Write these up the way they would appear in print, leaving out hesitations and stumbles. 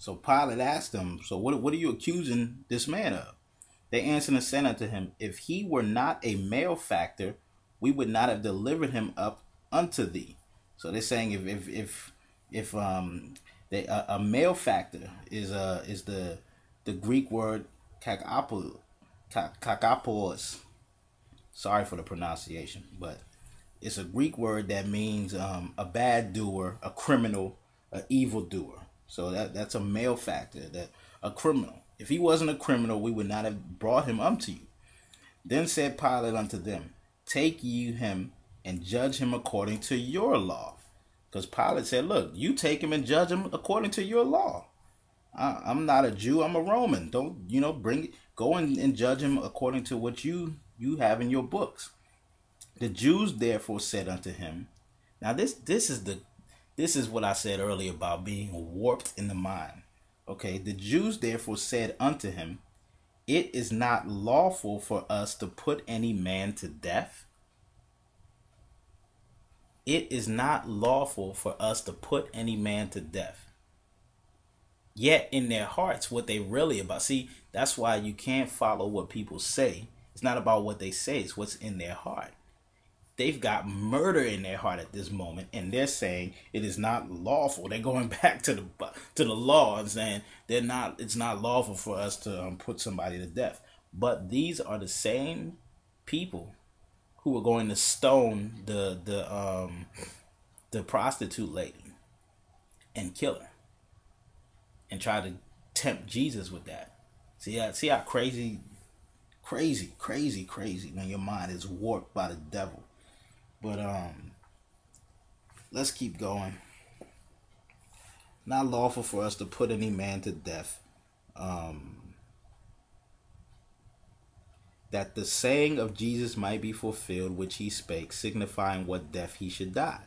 So Pilate asked them, so what are you accusing this man of? They answered and said unto him, If he were not a malefactor, we would not have delivered him up unto thee. So they're saying if a malefactor is the Greek word kakapos. Sorry for the pronunciation, but it's a Greek word that means a bad doer, a criminal, an evil doer. So that's a malefactor, that a criminal. If he wasn't a criminal, we would not have brought him unto you. Then said Pilate unto them, Take you him and judge him according to your law. Because Pilate said, look, you take him and judge him according to your law. I'm not a Jew, I'm a Roman. Don't, bring it. Go and judge him according to what you have in your books. The Jews therefore said unto him, now this is what I said earlier about being warped in the mind. Okay, the Jews therefore said unto him, It is not lawful for us to put any man to death. It is not lawful for us to put any man to death. Yet in their hearts, what they really about. See, that's why you can't follow what people say. It's not about what they say, it's what's in their heart. They've got murder in their heart at this moment, and they're saying it is not lawful. They're going back to the law and saying it's not lawful for us to put somebody to death. But these are the same people who were going to stone the prostitute lady and kill her and try to tempt Jesus with that. See how crazy when your mind is warped by the devil. But let's keep going. Not lawful for us to put any man to death. That the saying of Jesus might be fulfilled, which he spake, signifying what death he should die.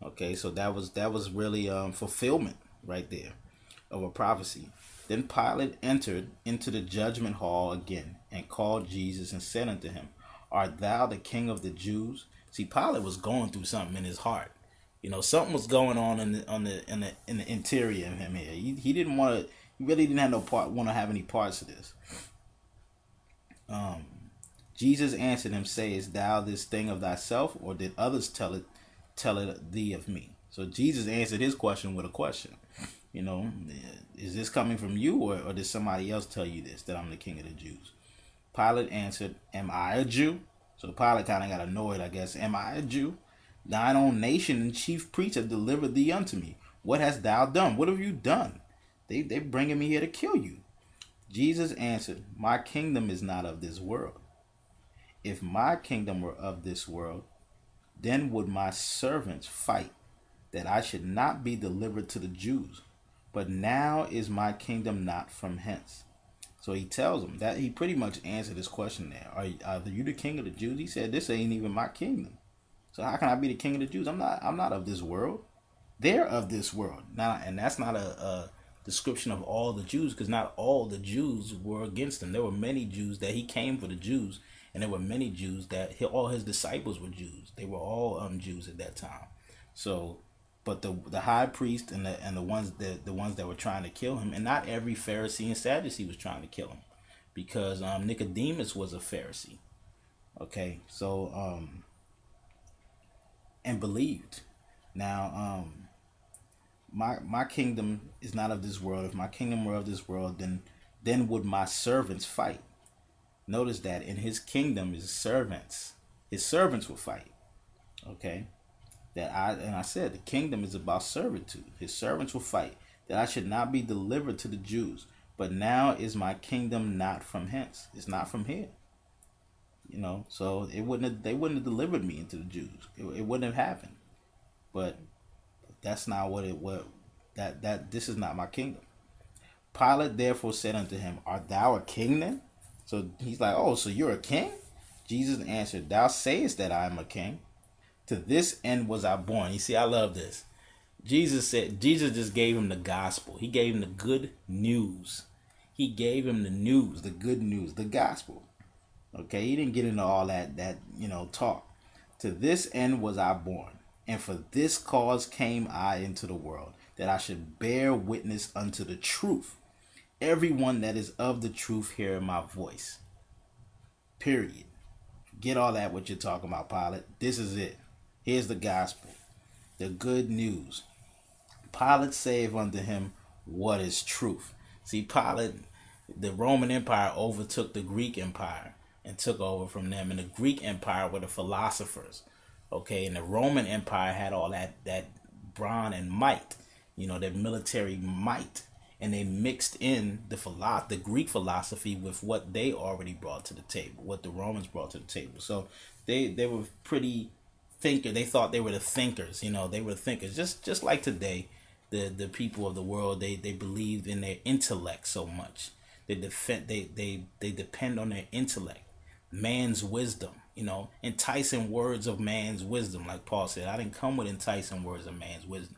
Okay, so that was really fulfillment right there of a prophecy. Then Pilate entered into the judgment hall again, and called Jesus, and said unto him, Art thou the King of the Jews? See, Pilate was going through something in his heart. Something was going on in the interior of him here. He didn't want to. He really didn't want to have any parts of this. Jesus answered him, Sayest thou this thing of thyself, or did others tell it thee of me? So Jesus answered his question with a question. Is this coming from you, or did somebody else tell you this, that I'm the King of the Jews? Pilate answered, Am I a Jew? So Pilate kind of got annoyed, I guess. Am I a Jew? Thine own nation and chief priests have delivered thee unto me. What hast thou done? What have you done? They bringing me here to kill you. Jesus answered, My kingdom is not of this world. If my kingdom were of this world, then would my servants fight, that I should not be delivered to the Jews. But now is my kingdom not from hence. So he tells them that he pretty much answered his question there. Are you the King of the Jews? He said, this ain't even my kingdom. So how can I be the King of the Jews? I'm not of this world. They're of this world. Now, and that's not a description of all the Jews, because not all the Jews were against him. There were many Jews that he came for the Jews, and there were many Jews that all his disciples were Jews. They were all Jews at that time. So, but the high priest and the ones that were trying to kill him, and not every Pharisee and Sadducee was trying to kill him, because Nicodemus was a Pharisee. Okay, so and believed. Now, my kingdom is not of this world. If my kingdom were of this world, then would my servants fight. Notice that in his kingdom, his servants will fight. Okay. I said the kingdom is about servitude. His servants will fight, that I should not be delivered to the Jews. But now is my kingdom not from hence. It's not from here. So they wouldn't have delivered me into the Jews. It wouldn't have happened. But that's not this is not my kingdom. Pilate therefore said unto him, Art thou a king then? So he's like, oh, so you're a king? Jesus answered, Thou sayest that I am a king. To this end was I born. You see, I love this. Jesus just gave him the gospel. He gave him the good news. He gave him the news, the good news, the gospel. Okay, he didn't get into all that talk. To this end was I born, and for this cause came I into the world, that I should bear witness unto the truth. Everyone that is of the truth hear my voice. Period. Get all that what you're talking about, Pilate. This is it. Here's the gospel. The good news. Pilate saith unto him, what is truth? See, Pilate, the Roman Empire overtook the Greek Empire and took over from them. And the Greek Empire were the philosophers. Okay, and the Roman Empire had all that brawn and might, their military might. And they mixed in the Greek philosophy with what they already brought to the table, what the Romans brought to the table. So they were pretty thinker. They thought they were the thinkers. They were thinkers. Just like today, the people of the world, they believed in their intellect so much. They depend on their intellect, man's wisdom. Enticing words of man's wisdom, like Paul said. I didn't come with enticing words of man's wisdom.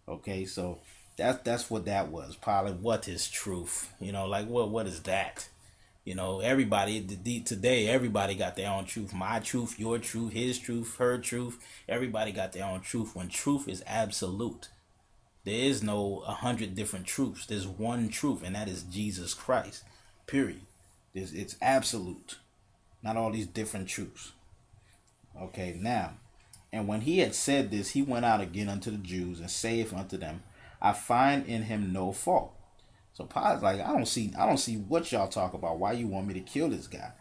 Okay, so. That's what that was. Pilate, what is truth? What is that? Everybody today, everybody got their own truth. My truth, your truth, his truth, her truth. Everybody got their own truth. When truth is absolute, there is no 100 different truths. There's one truth, and that is Jesus Christ. Period. It's absolute, not all these different truths. Okay, now, and when he had said this, he went out again unto the Jews and saith unto them, I find in him no fault. So Pilate's like, I don't see what y'all talk about. Why you want me to kill this guy?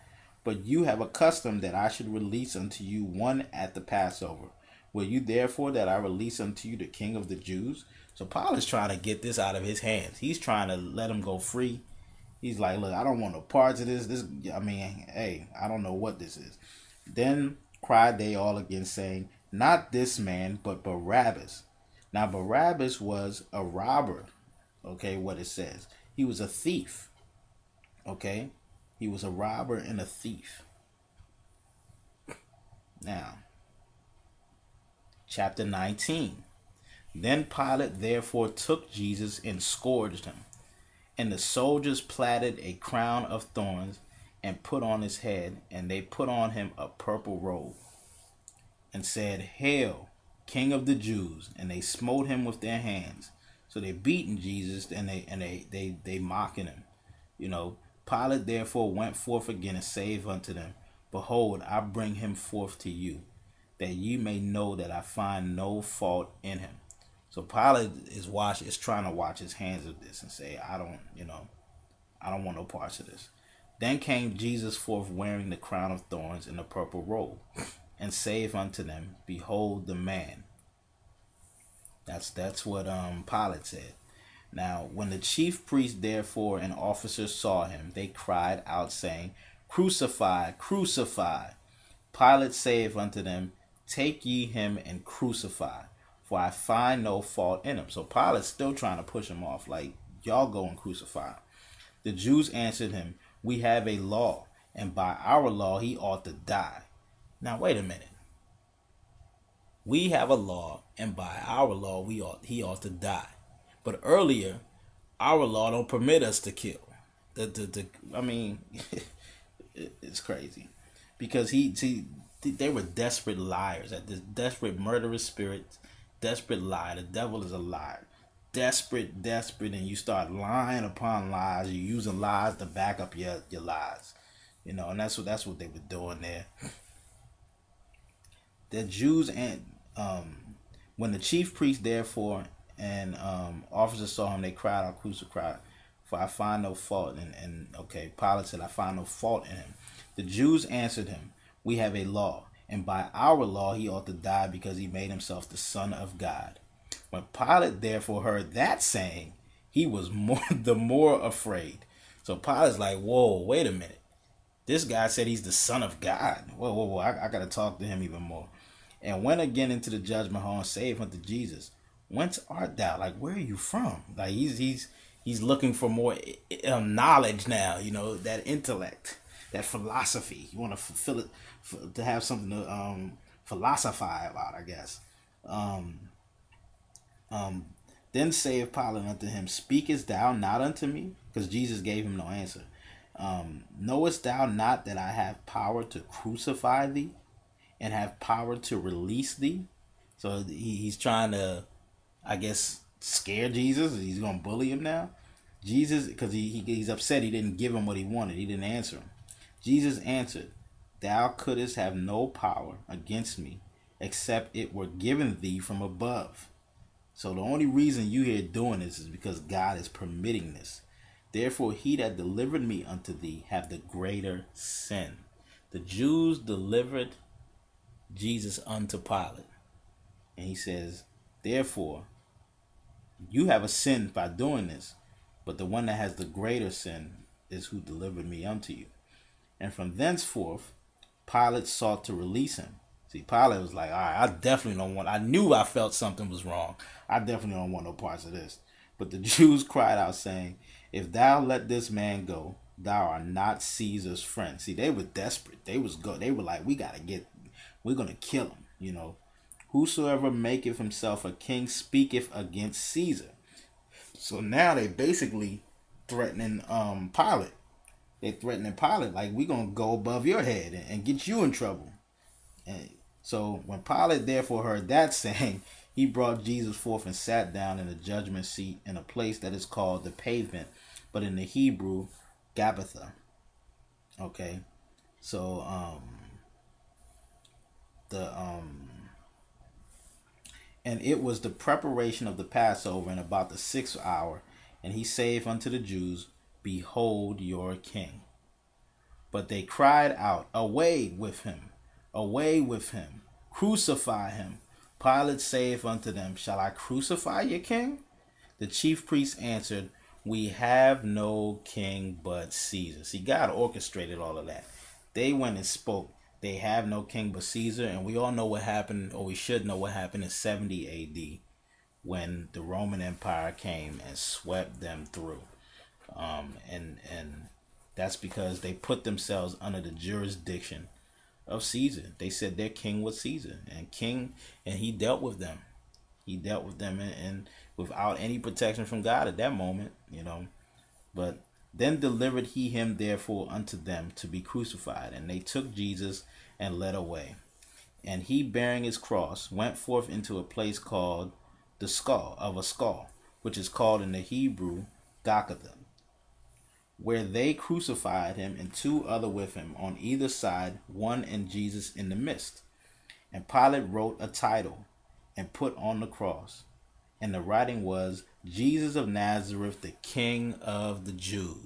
But you have a custom that I should release unto you one at the Passover. Will you therefore that I release unto you the King of the Jews? So Pilate's trying to get this out of his hands. He's trying to let him go free. He's like, look, I don't want no parts of this. Hey, I don't know what this is. Then cried they all again, saying, not this man, but Barabbas. Now, Barabbas was a robber, okay, what it says. He was a thief, okay? He was a robber and a thief. Now, chapter 19. Then Pilate therefore took Jesus and scourged him. And the soldiers platted a crown of thorns and put on his head, and they put on him a purple robe, and said, Hail, King of the Jews, and they smote him with their hands. So they beaten Jesus, and they mocking him. Pilate therefore went forth again and saith unto them, Behold, I bring him forth to you, that ye may know that I find no fault in him. So Pilate is trying to wash his hands of this and say, I don't want no parts of this. Then came Jesus forth wearing the crown of thorns and the purple robe, and saith unto them, Behold the man. That's what Pilate said. Now, when the chief priests therefore and officers saw him, they cried out, saying, Crucify, crucify. Pilate saith unto them, Take ye him and crucify, for I find no fault in him. So Pilate's still trying to push him off, like, y'all go and crucify him. The Jews answered him, We have a law, and by our law he ought to die. Now, wait a minute. We have a law, and by our law he ought to die. But earlier, our law don't permit us to kill. It's crazy. Because they were desperate liars. At this desperate murderous spirit, desperate lie. The devil is a liar. Desperate, and you start lying upon lies. You're using lies to back up your lies. And that's what they were doing there. The Jews and when the chief priest therefore and officers saw him, they cried out, Crucify, for I find no fault. And Pilate said, I find no fault in him. The Jews answered him, We have a law, and by our law he ought to die, because he made himself the Son of God. When Pilate therefore heard that saying, he was the more afraid. So Pilate's like, whoa, wait a minute. This guy said he's the Son of God. Whoa, I got to talk to him even more. And went again into the judgment hall and saith unto Jesus, Whence art thou? Like, where are you from? Like, he's looking for more knowledge now, that intellect, that philosophy. You want to fulfill it, to have something to philosophize about, I guess. Then saith Pilate unto him, Speakest thou not unto me? Because Jesus gave him no answer. Knowest thou not that I have power to crucify thee, and have power to release thee? So he's trying to, I guess, scare Jesus? He's going to bully him now? Jesus, because he's upset he didn't give him what he wanted. He didn't answer him. Jesus answered, "Thou couldst have no power against me, except it were given thee from above." So the only reason you here doing this is because God is permitting this. Therefore, he that delivered me unto thee have the greater sin. The Jews delivered Jesus unto Pilate. And he says, therefore, you have a sin by doing this, but the one that has the greater sin is who delivered me unto you. And from thenceforth, Pilate sought to release him. See, Pilate was like, all right, I definitely don't want, I knew I felt something was wrong. I definitely don't want no parts of this. But the Jews cried out, saying, if thou let this man go, thou art not Caesar's friend. See, they were desperate. They were like, we're going to kill him, you know. Whosoever maketh himself a king speaketh against Caesar. So now they basically threatening Pilate. They threatening Pilate like, we're going to go above your head and get you in trouble. And so when Pilate therefore heard that saying, he brought Jesus forth and sat down in the judgment seat in a place that is called the Pavement, but in the Hebrew, Gabbatha. Okay. So and it was the preparation of the Passover in about the 6th hour, and he saith unto the Jews, behold your king. But they cried out, away with him, crucify him. Pilate saith unto them, shall I crucify your king? The chief priests answered, we have no king but Caesar. See, God orchestrated all of that. They went and spoke, they have no king but Caesar, and we all know what happened, or we should know what happened in 70 AD when the Roman Empire came and swept them through. And that's because they put themselves under the jurisdiction of Caesar. They said their king was Caesar, and he dealt with them. He dealt with them and without any protection from God at that moment, you know. But then delivered he him therefore unto them to be crucified, and they took Jesus and led away. And he, bearing his cross, went forth into a place called the skull of a skull, which is called in the Hebrew Golgotha, where they crucified him and 2 other with him on either side, one and Jesus in the midst. And Pilate wrote a title and put on the cross, and the writing was, Jesus of Nazareth, the King of the Jews.